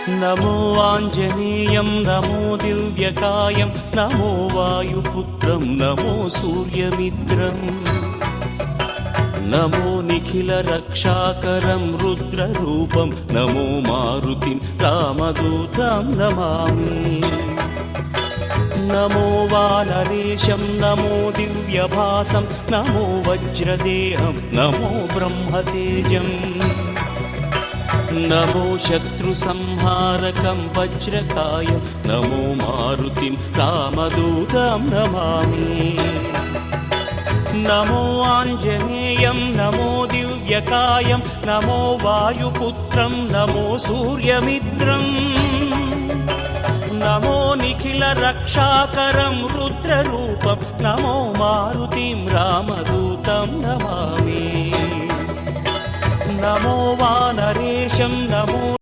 नमो आञ्जनेयं नमो दिव्यकायं नमो वायुपुत्रं नमो सूर्यमित्रम् नमो निखिलरक्षाकरं रुद्ररूपं नमो मारुतिं रामदूतं Namami नमो वानरेशं नमो दिव्यभासं नमो वज्रदेहं नमो ब्रह्मतेजम् नमो शत्रुसंहारकं वज्रकायं नमो मारुतिं रामदूतं Namami नमो आञ्जनेयं नमो दिव्यकायं नमो वायुपुत्रं नमो सूर्यमित्रम् नमो निखिलरक्षाकरं रुद्ररूपं नमो मारुतिं रामदूतं Namami नमो वानरेशं नमो